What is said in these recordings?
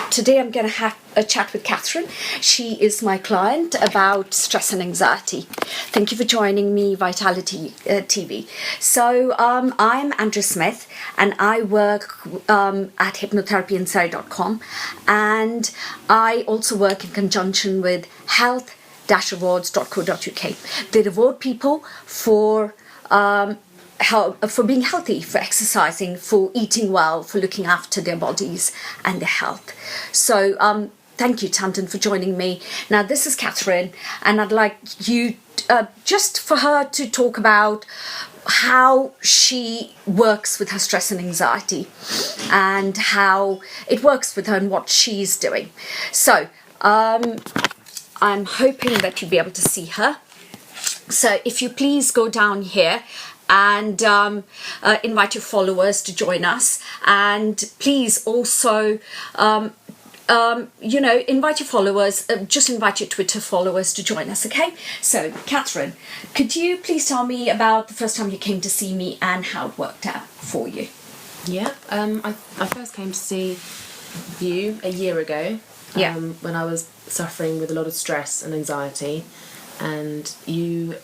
Today I'm going to have a chat with Catherine. She is my client about stress and anxiety. Thank you for joining me, Vitality TV. So I'm Andrea Smith and I work at hypnotherapyinside.com, and I also work in conjunction with health-rewards.co.uk. They reward people for being healthy, for exercising, for eating well, for looking after their bodies and their health. So thank you, Tamden, for joining me. Now, this is Catherine, and I'd like you just for her to talk about how she works with her stress and anxiety and how it works with her and what she's doing. So I'm hoping that you'll be able to see her. So if you please go down here and invite your followers to join us, and please also invite your followers, just invite your Twitter followers to join us. Okay, so Catherine, could you please tell me about the first time you came to see me and how it worked out for you? I first came to see you a year ago when I was suffering with a lot of stress and anxiety, and you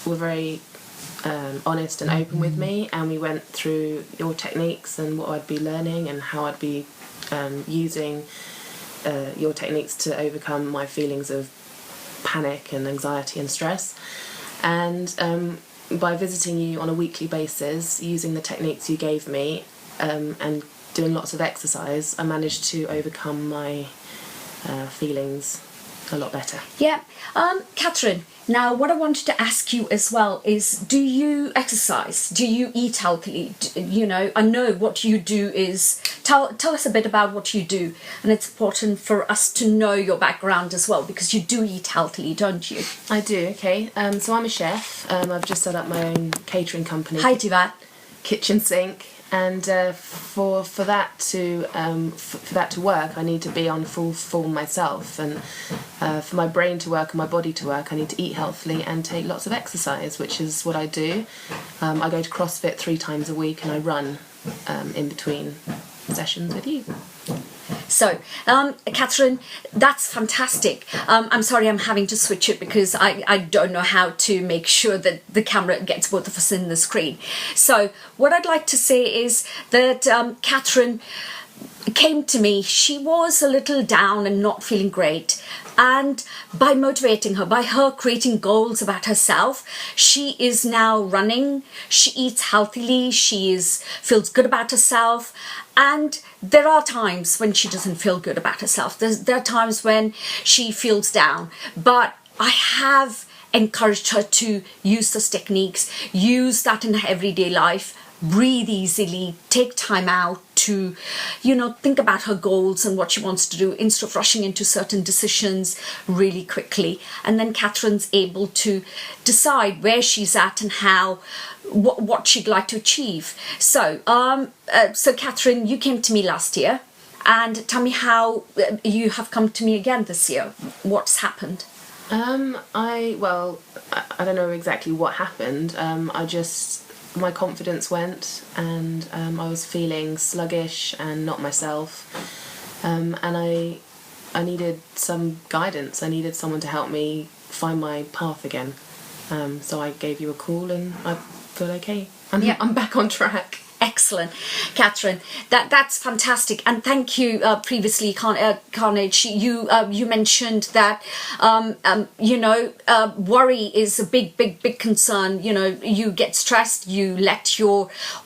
were very honest and open with me, and we went through your techniques and what I'd be learning and how I'd be using your techniques to overcome my feelings of panic and anxiety and stress. And by visiting you on a weekly basis, using the techniques you gave me and doing lots of exercise, I managed to overcome my feelings a lot better. Catherine, now what I wanted to ask you as well is, do you exercise? Do you eat healthily? I know what you do is, tell us a bit about what you do, and it's important for us to know your background as well, because you do eat healthily, don't you? I do, okay. So I'm a chef. I've just set up my own catering company. Hi to that. Kitchen sink. And for that to work, I need to be on full form myself, and for my brain to work and my body to work, I need to eat healthily and take lots of exercise, which is what I do. I go to CrossFit 3 times a week, and I run in between sessions with you. So, Catherine, that's fantastic. I'm sorry I'm having to switch it because I don't know how to make sure that the camera gets both of us in the screen. So what I'd like to say is that Catherine came to me. She was a little down and not feeling great. And by motivating her, by her creating goals about herself, she is now running, she eats healthily, feels good about herself. And there are times when she doesn't feel good about herself. There are times when she feels down. But I have encouraged her to use those techniques, use that in her everyday life, breathe easily, take time out to, think about her goals and what she wants to do instead of rushing into certain decisions really quickly. And then Catherine's able to decide where she's at and what she'd like to achieve. So Catherine, you came to me last year, and tell me how you have come to me again this year. What's happened? I don't know exactly what happened. My confidence went, and I was feeling sluggish and not myself, and I needed some guidance. I needed someone to help me find my path again. So I gave you a call, and I thought, okay, I'm back on track. Excellent, Catherine. That's fantastic, and thank you. Previously, Carnage, you mentioned that worry is a big concern. You get stressed, you let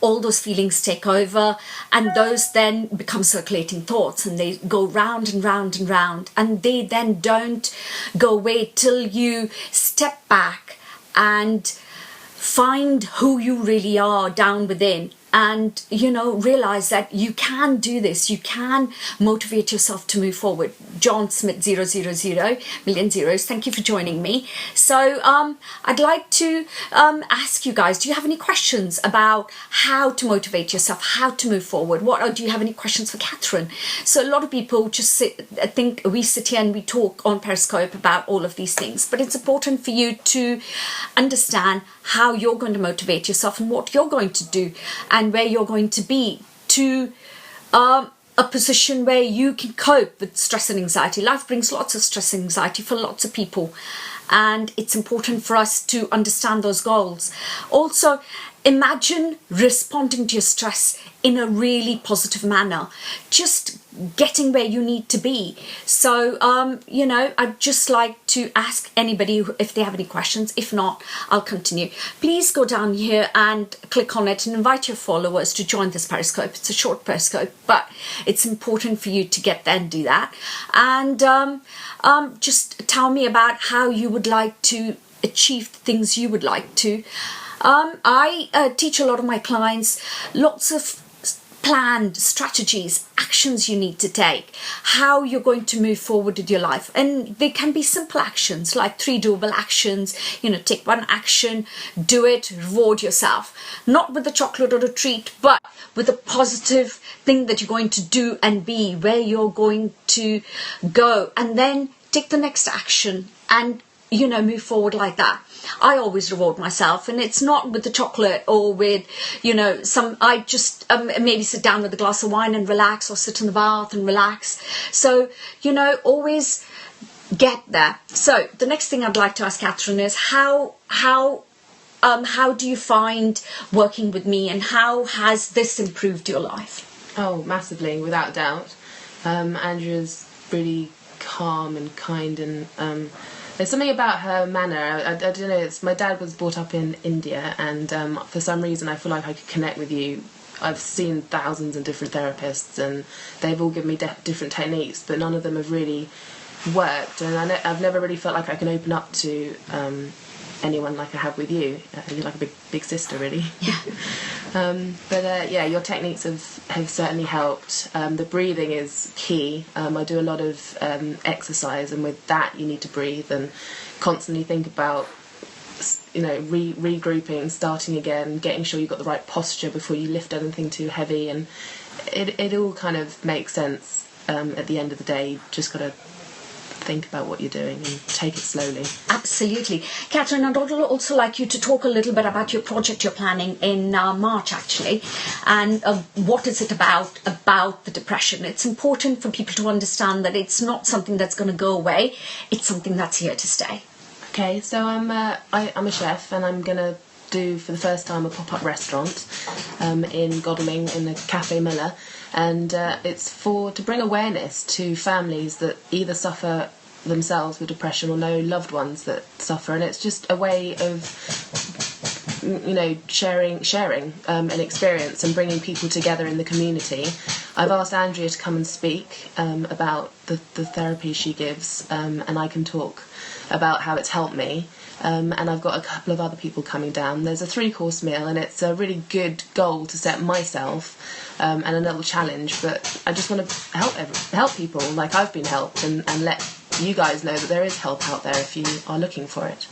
all those feelings take over, and those then become circulating thoughts, and they go round and round and round, and they then don't go away till you step back and find who you really are down within. And, realize that you can do this. You can motivate yourself to move forward. John Smith 000, million zeros. Thank you for joining me. So I'd like to ask you guys, do you have any questions about how to motivate yourself, how to move forward? Or do you have any questions for Catherine? So a lot of people just think we sit here and we talk on Periscope about all of these things. But it's important for you to understand how you're going to motivate yourself and what you're going to do and where you're going to be to a position where you can cope with stress and anxiety. Life brings lots of stress and anxiety for lots of people, and it's important for us to understand those goals. Also, imagine responding to your stress in a really positive manner, just getting where you need to be. So, I'd just like to ask anybody if they have any questions. If not, I'll continue. Please go down here and click on it and invite your followers to join this Periscope. It's a short Periscope, but it's important for you to get there and do that. And just tell me about how you would like to achieve the things you would like to. I teach a lot of my clients lots of planned strategies, actions you need to take, how you're going to move forward with your life. And they can be simple actions, like 3 doable actions. Take one action, do it, reward yourself. Not with a chocolate or a treat, but with a positive thing that you're going to do and be, where you're going to go. And then take the next action and, move forward like that. I always reward myself, and it's not with the chocolate or with, I just maybe sit down with a glass of wine and relax, or sit in the bath and relax. So, always get there. So the next thing I'd like to ask Catherine is how do you find working with me, and how has this improved your life? Oh, massively, without doubt. Andrea's really calm and kind, and there's something about her manner. I don't know. My dad was brought up in India, and for some reason I feel like I could connect with you. I've seen thousands of different therapists, and they've all given me different techniques, but none of them have really worked. And I've never really felt like I can open up to anyone like I have with you. You're like a big sister, really. Yeah. Your techniques have certainly helped. The breathing is key. I do a lot of exercise, and with that you need to breathe and constantly think about regrouping, starting again, getting sure you've got the right posture before you lift anything too heavy, and it all kind of makes sense. At the end of the day, you just got to think about what you're doing and take it slowly. Absolutely. Catherine, I'd also like you to talk a little bit about your project you're planning in March, actually, and what is it about the depression. It's important for people to understand that it's not something that's going to go away. It's something that's here to stay. Okay, so I'm a chef, and I'm going to do for the first time a pop-up restaurant in Godalming in the Cafe Miller, and it's to bring awareness to families that either suffer themselves with depression or know loved ones that suffer, and it's just a way of sharing an experience and bringing people together in the community. I've asked Andrea to come and speak about the therapy she gives, and I can talk about how it's helped me. And I've got a couple of other people coming down. There's a 3-course meal, and it's a really good goal to set myself, and a little challenge. But I just want to help people like I've been helped, and let you guys know that there is help out there if you are looking for it.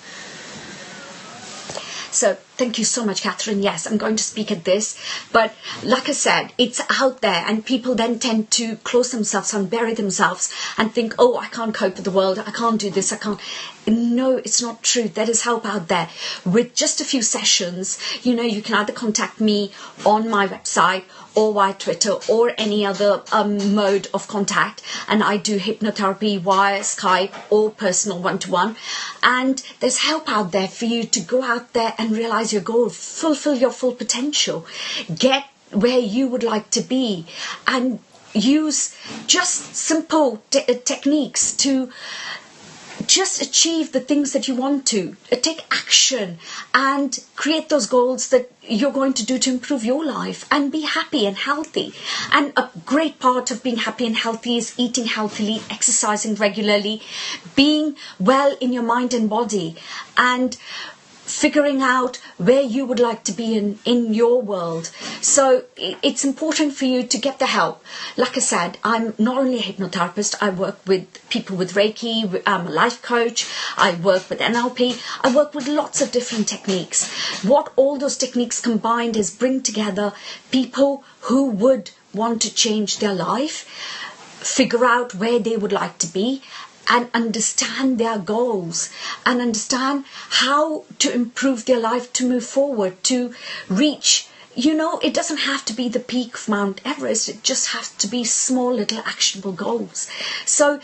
So thank you so much, Catherine. Yes, I'm going to speak at this. But like I said, it's out there, and people then tend to close themselves and bury themselves and think, oh, I can't cope with the world. I can't do this. I can't. No, it's not true. There is help out there. With just a few sessions, you can either contact me on my website or via Twitter or any other mode of contact. And I do hypnotherapy via Skype or personal one-to-one. And there's help out there for you to go out there and realize your goal, fulfill your full potential, get where you would like to be, and use just simple techniques to just achieve the things that you want to. Take action and create those goals that you're going to do to improve your life and be happy and healthy. And a great part of being happy and healthy is eating healthily, exercising regularly, being well in your mind and body, and figuring out where you would like to be in your world. So it's important for you to get the help. Like I said, I'm not only a hypnotherapist, I work with people with Reiki, I'm a life coach, I work with NLP, I work with lots of different techniques. What all those techniques combined is bring together people who would want to change their life, figure out where they would like to be, and understand their goals and understand how to improve their life, to move forward, to reach you know, it doesn't have to be the peak of Mount Everest. It just has to be small little actionable goals. So,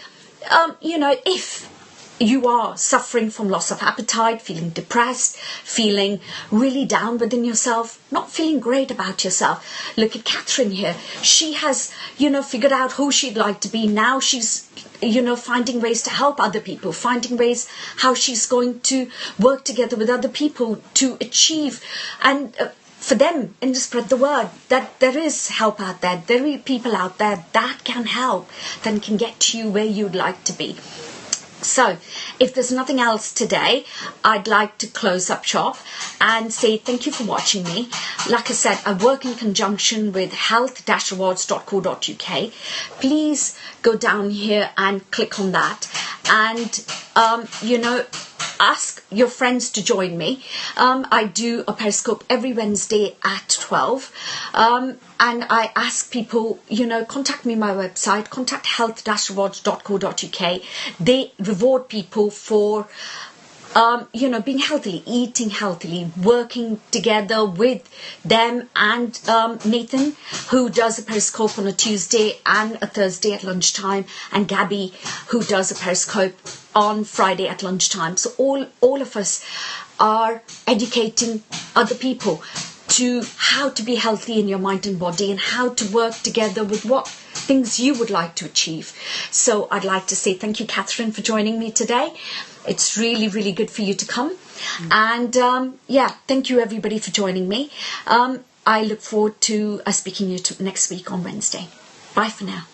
you know, if you are suffering from loss of appetite, feeling depressed, feeling really down within yourself, not feeling great about yourself. Look at Catherine here. She has, you know, figured out who she'd like to be. Now she's, you know, finding ways to help other people, finding ways how she's going to work together with other people to achieve and for them and to spread the word that there is help out there. There are people out there that can help, that can get you where you'd like to be. So, if there's nothing else today, I'd like to close up shop and say thank you for watching me. Like I said, I work in conjunction with health-rewards.co.uk. Please go down here and click on that. And, you know, ask your friends to join me. I do a Periscope every Wednesday at 12. And I ask people, you know, contact me on my website, contact health-rewards.co.uk. They reward people for, you know, being healthily, eating healthily, working together with them and Nathan, who does a Periscope on a Tuesday and a Thursday at lunchtime, and Gabby, who does a Periscope on Friday at lunchtime. So all of us are educating other people to how to be healthy in your mind and body, and how to work together with what things you would like to achieve. So I'd like to say thank you, Catherine, for joining me today. It's really, really good for you to come. And yeah, thank you everybody for joining me. I look forward to speaking to you next week on Wednesday. Bye for now.